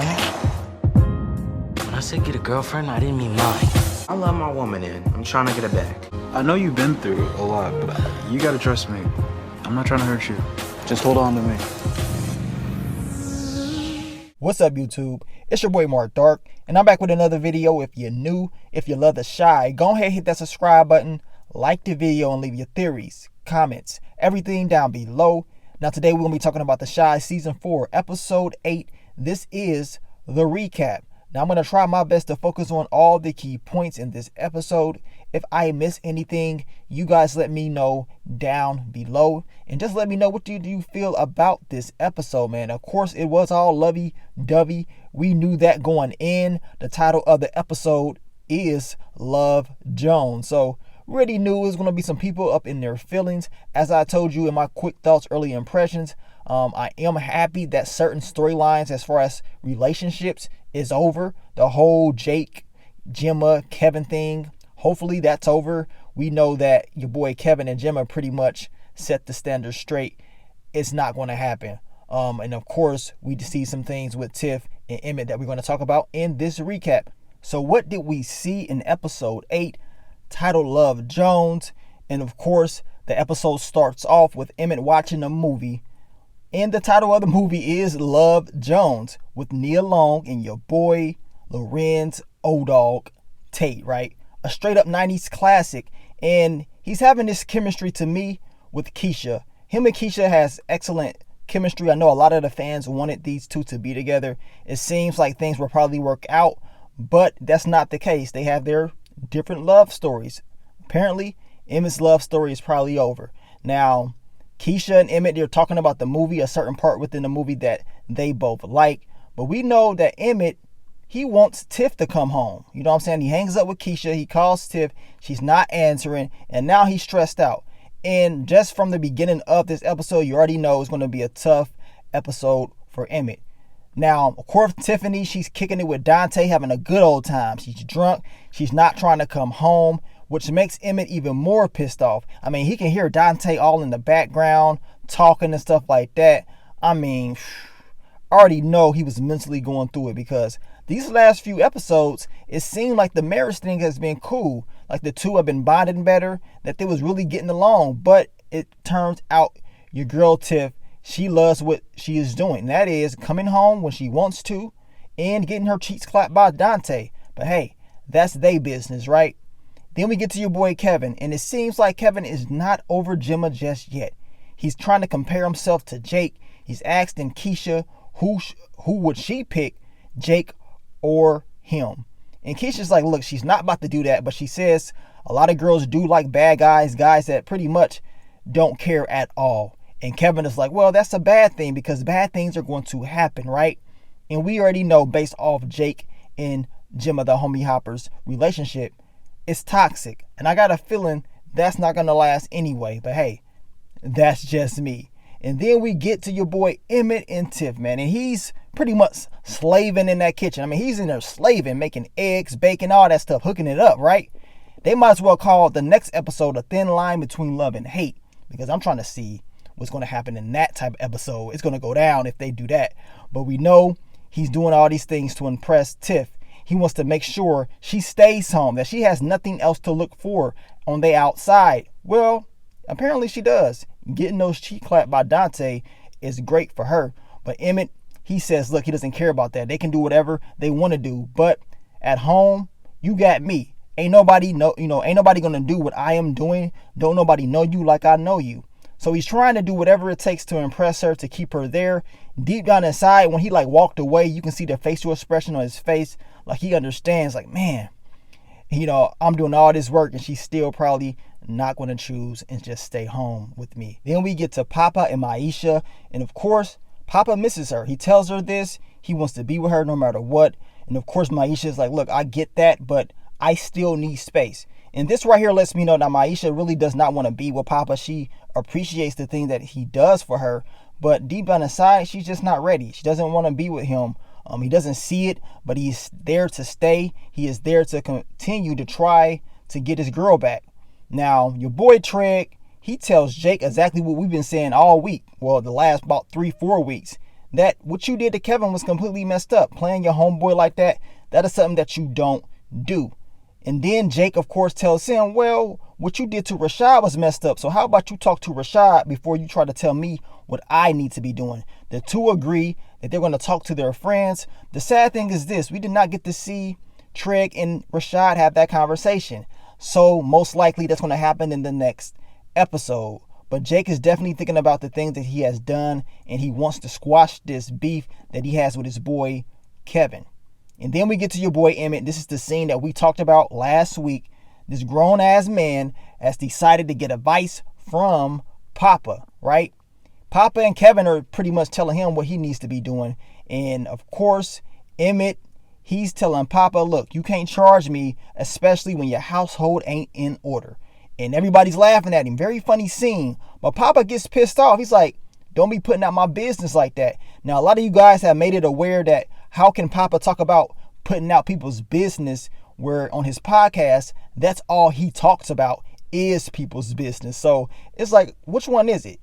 honey? When I said get a girlfriend, I didn't mean mine. I love my woman, and I'm trying to get her back. I know you've been through a lot, but you gotta trust me. I'm not trying to hurt you. Just hold on to me. What's up, YouTube? It's your boy Mark Dark, and I'm back with another video. If you're new, if you love the shy, go ahead and hit that subscribe button, like the video, and leave your theories, comments, everything down below. Now today we're going to be talking about The Chi Season 4, Episode 8. This is the recap. Now I'm going to try my best to focus on all the key points in this episode. If I miss anything, you guys let me know down below. And just let me know, what do you feel about this episode, man? Of course, it was all lovey-dovey. We knew that going in. The title of the episode is Love Jones. So already knew it was going to be some people up in their feelings. As I told you in my quick thoughts, early impressions, I am happy that certain storylines as far as relationships is over. The whole Jake, Gemma, Kevin thing, hopefully that's over. We know that your boy Kevin and Gemma pretty much set the standard straight. It's not going to happen. And of course, we see some things with Tiff and Emmett that we're going to talk about in this recap. So what did we see in episode 8, titled Love Jones? And of course, the episode starts off with Emmett watching a movie. And the title of the movie is Love Jones, with Nia Long and your boy Lorenz O-Dog Tate, right? A straight up 90s classic. And he's having this chemistry to me with Keisha. Him and Keisha has excellent chemistry. I know a lot of the fans wanted these two to be together. It seems like things will probably work out, but that's not the case. They have their different love stories. Apparently, Emmett's love story is probably over. Now, Keisha and Emmett, they're talking about the movie, a certain part within the movie that they both like. But we know that Emmett, he wants Tiff to come home. You know what I'm saying? He hangs up with Keisha. He calls Tiff. She's not answering. And now he's stressed out. And just from the beginning of this episode, you already know it's going to be a tough episode for Emmett. Now, of course, Tiffany, she's kicking it with Dante, having a good old time. She's drunk. She's not trying to come home, which makes Emmett even more pissed off. I mean, he can hear Dante all in the background, talking and stuff like that. I mean, I already know he was mentally going through it, because these last few episodes, it seemed like the marriage thing has been cool. Like the two have been bonding better, that they was really getting along. But it turns out your girl Tiff, she loves what she is doing. That is coming home when she wants to and getting her cheeks clapped by Dante. But hey, that's their business, right? Then we get to your boy Kevin, and it seems like Kevin is not over Gemma just yet. He's trying to compare himself to Jake. He's asking Keisha who would she pick, Jake or him. And Keisha's like, look, she's not about to do that, but she says a lot of girls do like bad guys that pretty much don't care at all. And Kevin is like, well, that's a bad thing, because bad things are going to happen, right? And we already know, based off Jake and Gemma, the homie hoppers relationship, it's toxic. And I got a feeling that's not going to last anyway. But hey, that's just me. And then we get to your boy Emmett and Tiff, man. And he's pretty much slaving in that kitchen. I mean, he's in there slaving, making eggs, baking, all that stuff, hooking it up, right? They might as well call the next episode A Thin Line Between Love and Hate, because I'm trying to see what's going to happen in that type of episode. It's going to go down if they do that. But we know he's doing all these things to impress Tiff. He wants to make sure she stays home, that she has nothing else to look for on the outside. Well, apparently she does. Getting those cheek clapped by Dante is great for her. But Emmett, he says, look, he doesn't care about that. They can do whatever they want to do. But at home, you got me. Ain't nobody gonna do what I am doing. Don't nobody know you like I know you. So he's trying to do whatever it takes to impress her, to keep her there. Deep down inside, when he walked away, you can see the facial expression on his face. Like he understands, like, man, I'm doing all this work and she's still probably not going to choose and just stay home with me. Then we get to Papa and Misha. And of course, Papa misses her. He tells her this. He wants to be with her no matter what. And of course, Misha is like, look, I get that, but I still need space. And this right here lets me know that Misha really does not want to be with Papa. She appreciates the thing that he does for her, but deep down inside, she's just not ready. She doesn't want to be with him. He doesn't see it, but he's there to stay. He is there to continue to try to get his girl back. Now, your boy Trey, he tells Jake exactly what we've been saying all week. Well, the last about 3-4 weeks, that what you did to Kevin was completely messed up. Playing your homeboy like that is something that you don't do. And then Jake, of course, tells him, well, what you did to Rashad was messed up. So how about you talk to Rashad before you try to tell me what I need to be doing? The two agree that they're going to talk to their friends. The sad thing is this: we did not get to see Trey and Rashad have that conversation. So most likely that's going to happen in the next episode. But Jake is definitely thinking about the things that he has done, and he wants to squash this beef that he has with his boy Kevin. And then we get to your boy Emmett. This is the scene that we talked about last week. This grown-ass man has decided to get advice from Papa, right? Papa and Kevin are pretty much telling him what he needs to be doing. And of course, Emmett, he's telling Papa, look, you can't charge me, especially when your household ain't in order. And everybody's laughing at him. Very funny scene. But Papa gets pissed off. He's like, don't be putting out my business like that. Now, a lot of you guys have made it aware that how can Papa talk about putting out people's business where on his podcast, that's all he talks about is people's business. So it's like, which one is it?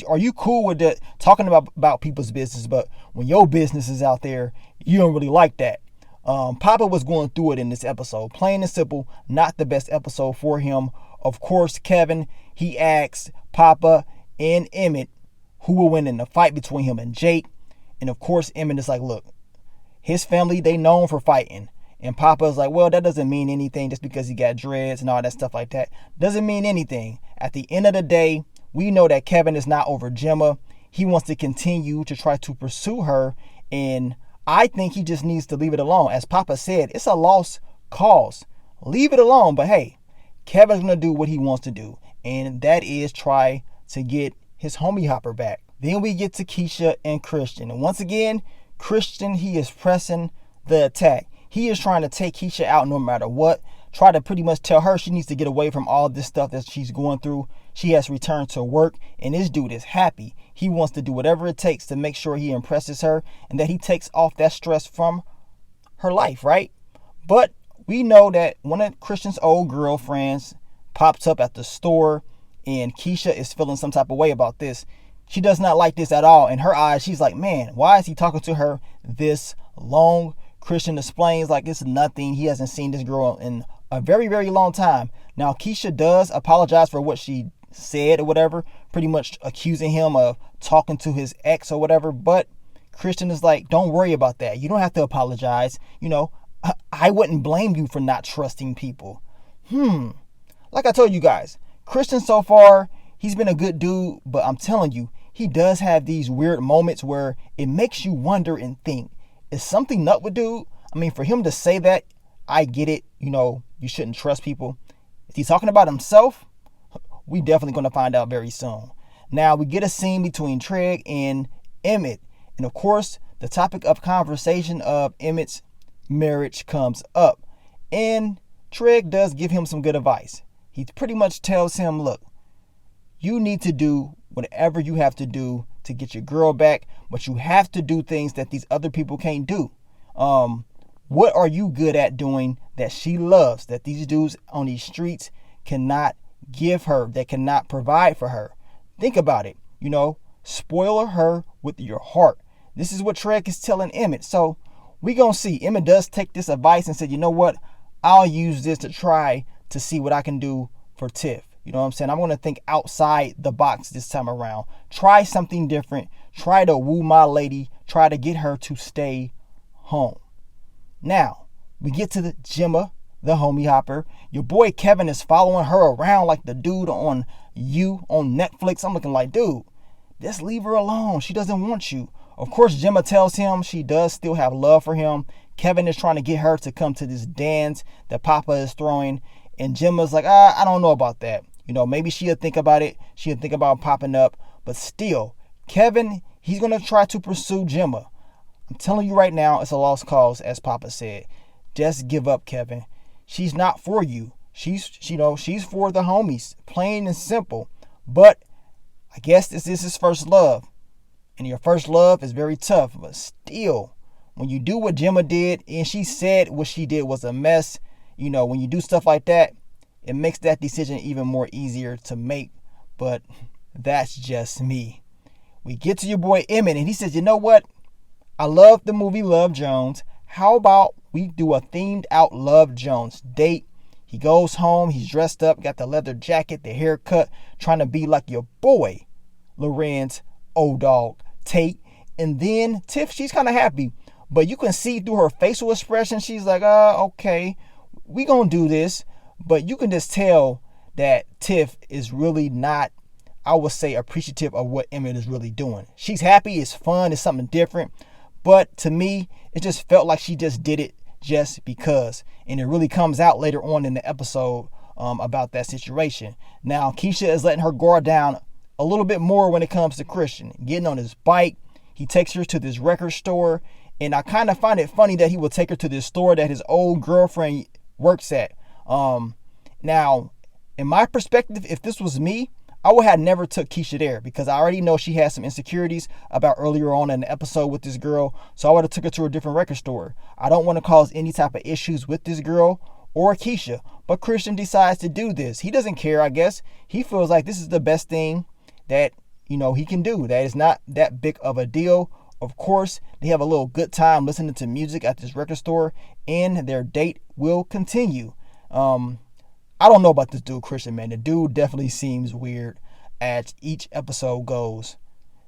Are you cool with that, talking about people's business, but when your business is out there, you don't really like that? Papa was going through it in this episode. Plain and simple, not the best episode for him. Of course, Kevin, he asks Papa and Emmett who will win in the fight between him and Jake. And of course, Emmett is like, look, his family, they known for fighting. And Papa is like, well, that doesn't mean anything just because he got dreads and all that stuff like that. Doesn't mean anything. At the end of the day, we know that Kevin is not over Gemma. He wants to continue to try to pursue her. And I think he just needs to leave it alone. As Papa said, it's a lost cause. Leave it alone. But hey, Kevin's going to do what he wants to do. And that is try to get his homie hopper back. Then we get to Keisha and Christian. And once again, Christian, he is pressing the attack. He is trying to take Keisha out no matter what. Try to pretty much tell her she needs to get away from all this stuff that she's going through. She has returned to work, and this dude is happy. He wants to do whatever it takes to make sure he impresses her and that he takes off that stress from her life, right? But we know that one of Christian's old girlfriends pops up at the store, and Keisha is feeling some type of way about this. She does not like this at all. In her eyes, she's like, man, why is he talking to her this long? Christian explains like it's nothing. He hasn't seen this girl in a very, very long time. Now, Keisha does apologize for what she said or whatever, pretty much accusing him of talking to his ex or whatever. But Christian is like, don't worry about that. You don't have to apologize. You know, I wouldn't blame you for not trusting people. Like I told you guys, Christian so far, he's been a good dude, but I'm telling you, he does have these weird moments where it makes you wonder and think, is something up with dude? I mean, for him to say that, I get it. You know, you shouldn't trust people. Is he talking about himself? We definitely going to find out very soon. Now, we get a scene between Trey and Emmett. And of course, the topic of conversation of Emmett's marriage comes up. And Trey does give him some good advice. He pretty much tells him, look, you need to do whatever you have to do to get your girl back, but you have to do things that these other people can't do. What are you good at doing that she loves, that these dudes on these streets cannot give her, that cannot provide for her? Think about it. You know, spoil her with your heart. This is what Trey is telling Emmett. So we gonna see. Emmett does take this advice and said, you know what? I'll use this to try to see what I can do for Tiff. You know what I'm saying? I'm going to think outside the box this time around. Try something different. Try to woo my lady. Try to get her to stay home. Now, we get to the Gemma, the homie hopper. Your boy Kevin is following her around like the dude on Netflix. I'm looking like, dude, just leave her alone. She doesn't want you. Of course, Gemma tells him she does still have love for him. Kevin is trying to get her to come to this dance that Papa is throwing. And Gemma's like, I don't know about that. You know, maybe she'll think about it. She'll think about popping up. But still, Kevin, he's going to try to pursue Gemma. I'm telling you right now, it's a lost cause, as Papa said. Just give up, Kevin. She's not for you. She's for the homies. Plain and simple. But I guess this is his first love. And your first love is very tough. But still, when you do what Gemma did, and she said what she did was a mess, you know, when you do stuff like that, it makes that decision even more easier to make. But that's just me. We get to your boy Emmett, and he says, you know what? I love the movie Love Jones. How about we do a themed out Love Jones date? He goes home, he's dressed up, got the leather jacket, the haircut, trying to be like your boy, Lorenz, old dog, Tate. And then Tiff, she's kind of happy, but you can see through her facial expression, she's like, okay, we gonna do this. But you can just tell that Tiff is really not, I would say, appreciative of what Emmett is really doing. She's happy, it's fun, it's something different. But to me, it just felt like she just did it just because. And it really comes out later on in the episode about that situation. Now, Keisha is letting her guard down a little bit more when it comes to Christian. Getting on his bike, he takes her to this record store. And I kind of find it funny that he will take her to this store that his old girlfriend works at. Now, in my perspective, if this was me, I would have never took Keisha there because I already know she has some insecurities about earlier on in the episode with this girl. So I would have took her to a different record store. I don't want to cause any type of issues with this girl or Keisha. But Christian decides to do this. He doesn't care, I guess. He feels like this is the best thing that, he can do. That is not that big of a deal. Of course, they have a little good time listening to music at this record store, and their date will continue. I don't know about this dude, Christian, man. The dude definitely seems weird as each episode goes.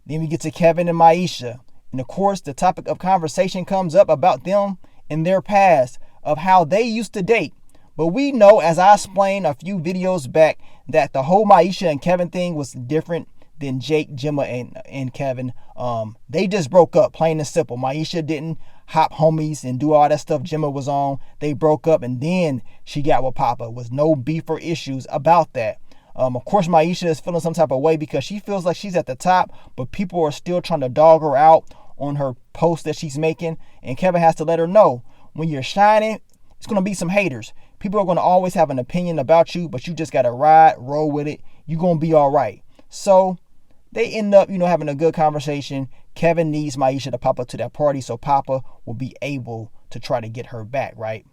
Then we get to Kevin and Misha. And of course, the topic of conversation comes up about them and their past, of how they used to date. But we know, as I explained a few videos back, that the whole Misha and Kevin thing was different than Jake, Gemma, and Kevin. They just broke up, plain and simple. Misha didn't hop homies and do all that stuff Gemma was on. They broke up, and then she got with Papa. Was no beef or issues about that. Of course, Misha is feeling some type of way because she feels like she's at the top, but people are still trying to dog her out on her post that she's making. And Kevin has to let her know, when you're shining, it's going to be some haters. People are going to always have an opinion about you, but you just got to roll with it. You're going to be all right. So they end up, having a good conversation. Kevin needs Misha to pop up to that party so Papa will be able to try to get her back, right?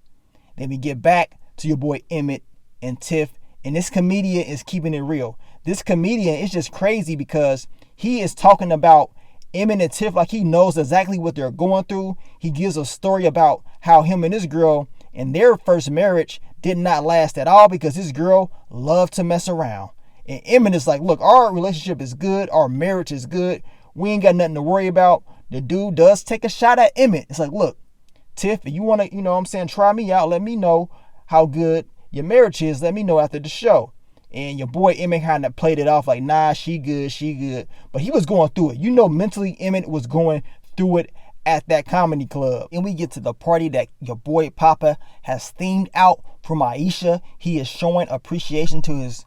Then we get back to your boy Emmett and Tiff. And this comedian is keeping it real. This comedian is just crazy because he is talking about Emmett and Tiff like he knows exactly what they're going through. He gives a story about how him and this girl in their first marriage did not last at all because this girl loved to mess around. And Emmett is like, look, our relationship is good. Our marriage is good. We ain't got nothing to worry about. The dude does take a shot at Emmett. It's like, look, Tiff, if you want to, try me out, let me know how good your marriage is. Let me know after the show. And your boy Emmett kind of played it off like, nah, she good. But he was going through it. Mentally, Emmett was going through it at that comedy club. And we get to the party that your boy Papa has themed out for Misha. He is showing appreciation to his,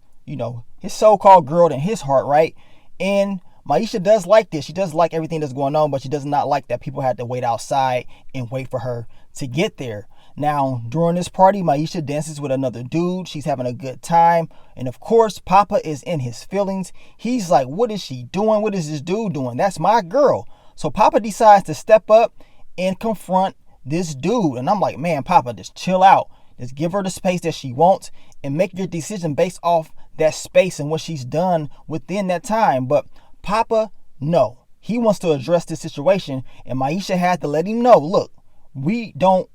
his so-called girl in his heart, right? And Misha does like this. She does like everything that's going on, but she does not like that people had to wait outside and wait for her to get there. Now, during this party, Misha dances with another dude. She's having a good time. And of course, Papa is in his feelings. He's like, what is she doing? What is this dude doing? That's my girl. So Papa decides to step up and confront this dude. And I'm like, man, Papa, just chill out. Just give her the space that she wants and make your decision based off that space and what she's done within that time. But Papa, no. He wants to address this situation. And Misha had to let him know, look, we don't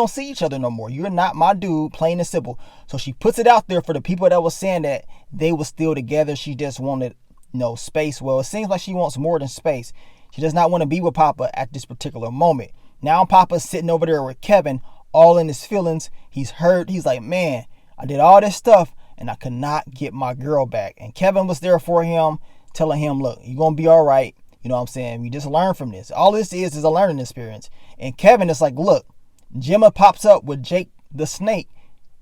see each other no more. You're not my dude, plain and simple. So she puts it out there for the people that was saying that they were still together. She just wanted, space. Well, it seems like she wants more than space. She does not want to be with Papa at this particular moment. Now Papa's sitting over there with Kevin, all in his feelings. He's hurt. He's like, man, I did all this stuff and I could not get my girl back. And Kevin was there for him, telling him, look, you're going to be all right. You know what I'm saying? We just learn from this. All this is a learning experience. And Kevin is like, look, Gemma pops up with Jake the snake.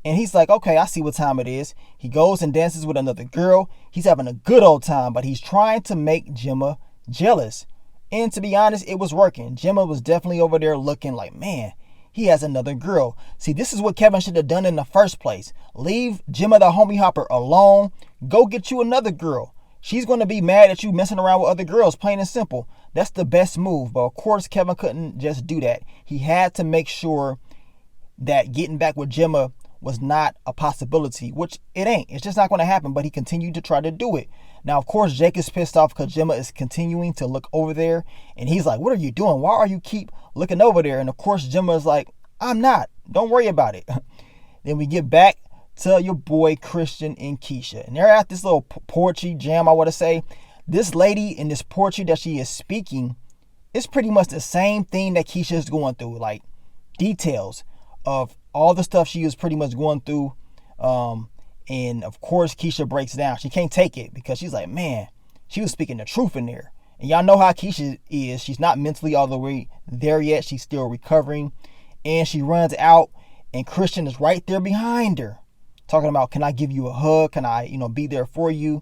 And he's like, okay, I see what time it is. He goes and dances with another girl. He's having a good old time, but he's trying to make Gemma jealous. And to be honest, it was working. Gemma was definitely over there looking like, man, he has another girl. See, this is what Kevin should have done in the first place. Leave Gemma the homie hopper alone. Go get you another girl. She's going to be mad at you messing around with other girls, plain and simple. That's the best move. But of course, Kevin couldn't just do that. He had to make sure that getting back with Gemma was not a possibility, which it ain't. It's just not going to happen, but he continued to try to do it. Now, of course, Jake is pissed off because Gemma is continuing to look over there, and he's like, what are you doing? Why are you keep looking over there? And of course, Gemma is like, I'm not. Don't worry about it. Then we get back to your boy Christian and Keisha, and they're at this little poetry jam, I want to say. This lady in this poetry that she is speaking, it's pretty much the same thing that Keisha is going through, like details of all the stuff she is pretty much going through. And of course, Keisha breaks down. She can't take it because she's like, man, she was speaking the truth in there. And y'all know how Keisha is. She's not mentally all the way there yet. She's still recovering. And she runs out, and Christian is right there behind her, talking about, can I give you a hug? Can I, be there for you?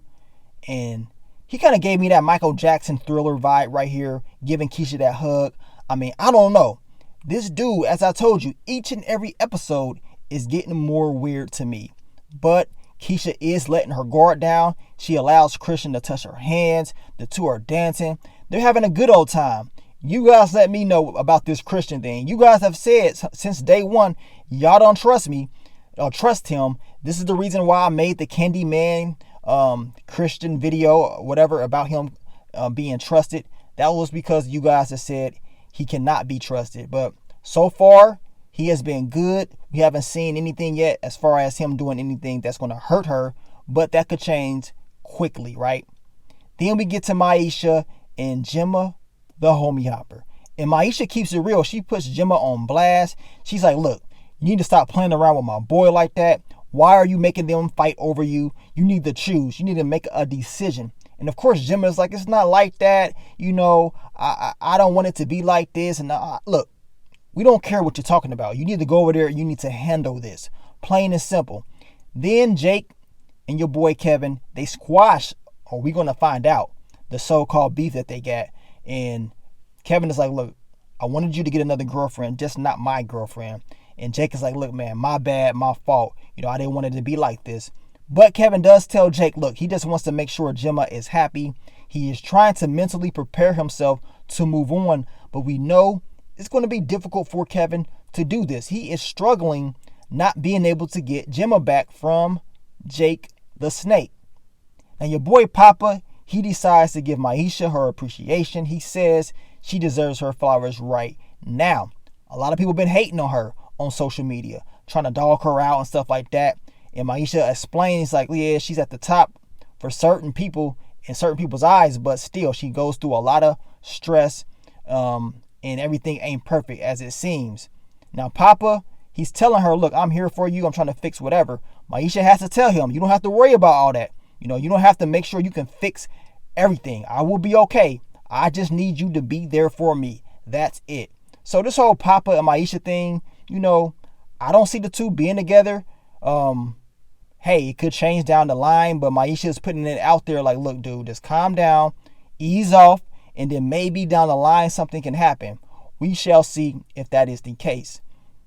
And he kind of gave me that Michael Jackson Thriller vibe right here, giving Keisha that hug. I mean, I don't know. This dude, as I told you, each and every episode is getting more weird to me. But Keisha is letting her guard down. She allows Christian to touch her hands. The two are dancing. They're having a good old time. You guys let me know about this Christian thing. You guys have said since day one, y'all don't trust me or trust him. This is the reason why I made the Candyman Christian video or whatever about him being trusted. That was because you guys have said he cannot be trusted. But so far, he has been good. We haven't seen anything yet as far as him doing anything that's going to hurt her. But that could change quickly, right? Then we get to Misha and Gemma, the homie hopper. And Misha keeps it real. She puts Gemma on blast. She's like, look, you need to stop playing around with my boy like that. Why are you making them fight over you? You need to choose. You need to make a decision. And of course, Gemma is like, it's not like that. I don't want it to be like this. And look, we don't care what you're talking about. You need to go over there. You need to handle this. Plain and simple. Then Jake and your boy Kevin, they squash, or we're going to find out, the so-called beef that they got. And Kevin is like, look, I wanted you to get another girlfriend, just not my girlfriend. And Jake is like, look, man, my bad, my fault. I didn't want it to be like this. But Kevin does tell Jake, look, he just wants to make sure Gemma is happy. He is trying to mentally prepare himself to move on. But we know it's going to be difficult for Kevin to do this. He is struggling not being able to get Gemma back from Jake the Snake. Now your boy Papa, he decides to give Misha her appreciation. He says she deserves her flowers right now. A lot of people have been hating on her on social media, trying to dog her out and stuff like that. And Misha explains, like, yeah, she's at the top for certain people in certain people's eyes, but still she goes through a lot of stress, and everything ain't perfect as it seems. Now Papa, he's telling her, look, I'm here for you. I'm trying to fix whatever. Misha has to tell him, you don't have to worry about all that. You don't have to make sure you can fix everything. I will be okay. I just need you to be there for me. That's it. So this whole Papa and Misha thing, I don't see the two being together. Hey, it could change down the line, but Misha is putting it out there like, look, dude, just calm down, ease off, and then maybe down the line something can happen. We shall see if that is the case.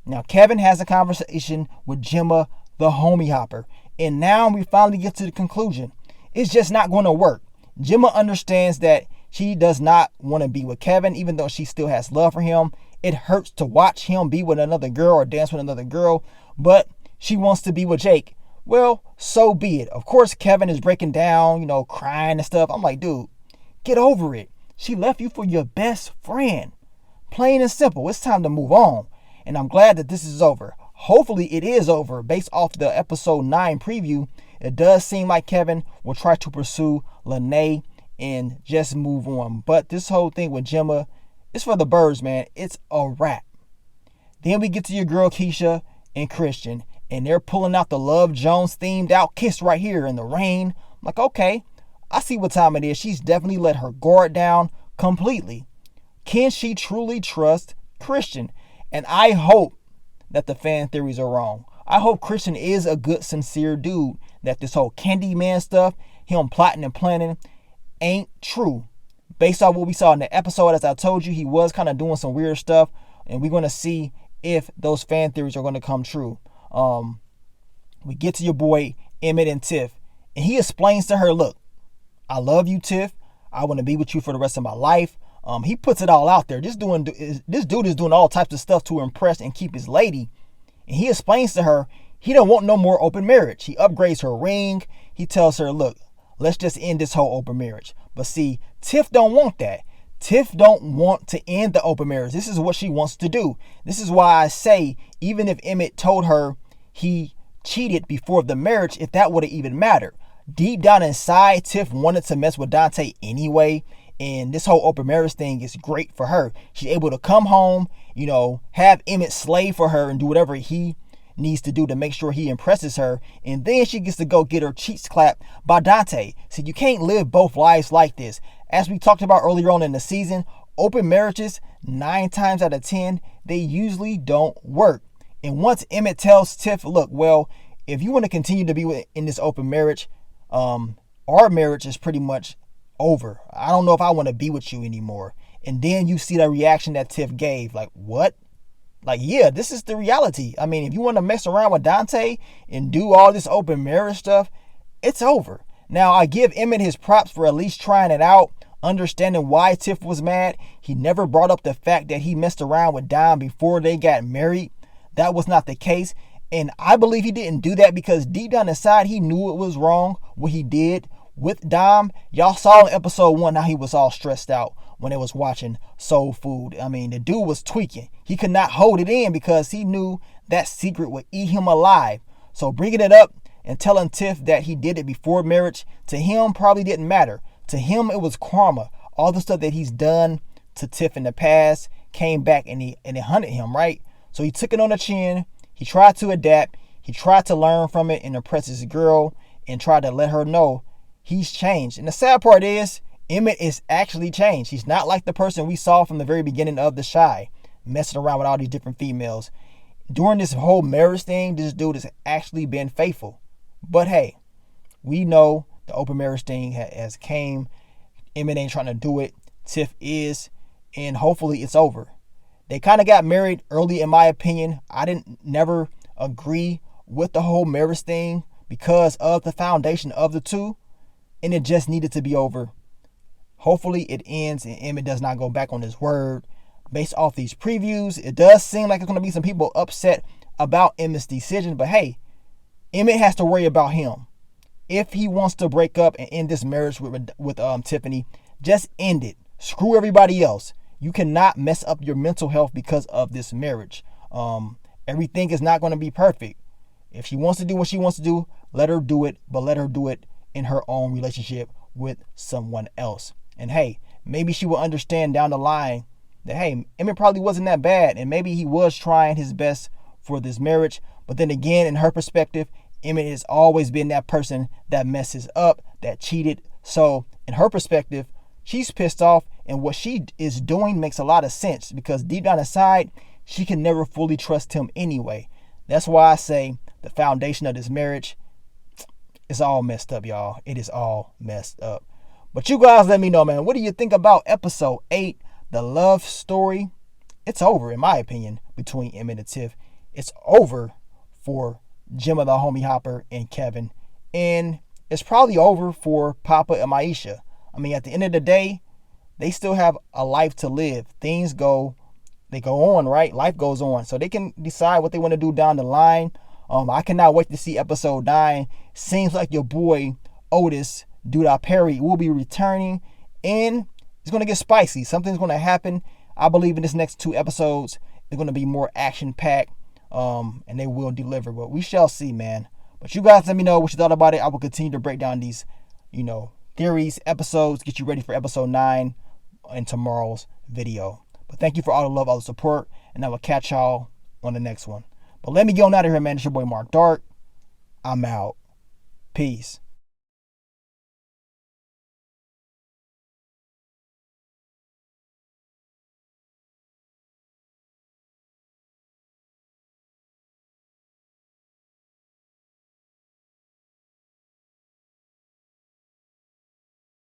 Now, Kevin has a conversation with Gemma, the homie hopper, and now we finally get to the conclusion. It's just not going to work. Gemma understands that she does not want to be with Kevin, even though she still has love for him. It hurts to watch him be with another girl or dance with another girl, but she wants to be with Jake. Well, so be it. Of course, Kevin is breaking down, crying and stuff. I'm like, dude, get over it. She left you for your best friend. Plain and simple. It's time to move on. And I'm glad that this is over. Hopefully it is over. Based off the episode 9 preview, it does seem like Kevin will try to pursue Lene and just move on. But this whole thing with Gemma, it's for the birds, man. It's a wrap. Then we get to your girl Keisha and Christian, and they're pulling out the Love Jones themed out kiss right here in the rain. I'm like, okay, I see what time it is. She's definitely let her guard down completely. Can she truly trust Christian? And I hope that the fan theories are wrong. I hope Christian is a good, sincere dude, that this whole Candyman stuff, him plotting and planning, ain't true. Based on what we saw in the episode, as I told you, he was kind of doing some weird stuff, and we're going to see if those fan theories are going to come true. We get to your boy Emmett and Tiff, and he explains to her, look, I love you, Tiff. I want to be with you for the rest of my life. He puts it all out there. This dude is doing all types of stuff to impress and keep his lady. And he explains to her He don't want no more open marriage. He upgrades her ring. He tells her, look, let's just end this whole open marriage. But see, Tiff don't want that. Tiff don't want to end the open marriage. This is what she wants to do. This is why I say, even if Emmett told her he cheated before the marriage, if that would have even mattered, deep down inside, Tiff wanted to mess with Dante anyway. And this whole open marriage thing is great for her. She's able to come home, have Emmett slave for her and do whatever he needs to do to make sure he impresses her. And then she gets to go get her cheeks clapped by Dante. So you can't live both lives like this. As we talked about earlier on in the season, open marriages, 9 times out of 10, they usually don't work. And once Emmett tells Tiff, look, well, if you want to continue to be in this open marriage, our marriage is pretty much over. I don't know if I want to be with you anymore. And then you see the reaction that Tiff gave. Like, what? Like, yeah, this is the reality. I mean, if you want to mess around with Dante and do all this open marriage stuff, it's over. Now, I give Emmett his props for at least trying it out, understanding why Tiff was mad. He never brought up the fact that he messed around with Dom before they got married. That was not the case. And I believe he didn't do that because deep down inside, he knew it was wrong, what he did with Dom. Y'all saw in episode 1 how he was all stressed out when they was watching Soul Food. I mean, the dude was tweaking. He could not hold it in because he knew that secret would eat him alive. So bringing it up and telling Tiff that he did it before marriage, to him probably didn't matter. To him, it was karma. All the stuff that he's done to Tiff in the past came back and it hunted him, right? So he took it on the chin. He tried to adapt. He tried to learn from it and impress his girl and tried to let her know he's changed. And the sad part is, Emmett is actually changed. He's not like the person we saw from the very beginning of The Chi, messing around with all these different females. During this whole marriage thing, this dude has actually been faithful. But hey, we know the open marriage thing has came. Emmett ain't trying to do it. Tiff is. And hopefully it's over. They kind of got married early, in my opinion. I didn't never agree with the whole marriage thing because of the foundation of the two. And it just needed to be over. Hopefully it ends and Emmett does not go back on his word. Based off these previews, it does seem like there's going to be some people upset about Emmett's decision. But hey, Emmett has to worry about him. If he wants to break up and end this marriage with Tiffany, just end it. Screw everybody else. You cannot mess up your mental health because of this marriage. Everything is not going to be perfect. If she wants to do what she wants to do, let her do it. But let her do it in her own relationship with someone else. And hey, maybe she will understand down the line that, hey, Emmett probably wasn't that bad. And maybe he was trying his best for this marriage. But then again, in her perspective, Emmett has always been that person that messes up, that cheated. So in her perspective, she's pissed off. And what she is doing makes a lot of sense because deep down inside, she can never fully trust him anyway. That's why I say the foundation of this marriage is all messed up, y'all. It is all messed up. But you guys let me know, man. What do you think about episode 8, the love story? It's over, in my opinion, between Emmett and Tiff. It's over for Gemma the Homie Hopper and Kevin. And it's probably over for Papa and Misha. I mean, at the end of the day, they still have a life to live. Things go on, right? Life goes on. So they can decide what they want to do down the line. I cannot wait to see episode 9. Seems like your boy Otis, Duda Perry, will be returning. And it's going to get spicy. Something's going to happen. I believe in this next 2 episodes, they're going to be more action-packed. And they will deliver. But we shall see, man. But you guys let me know what you thought about it. I will continue to break down these, theories, episodes, get you ready for episode 9 in tomorrow's video. But thank you for all the love, all the support, and I will catch y'all on the next one. But let me get on out of here, man. It's your boy Mark Dark. I'm out. Peace.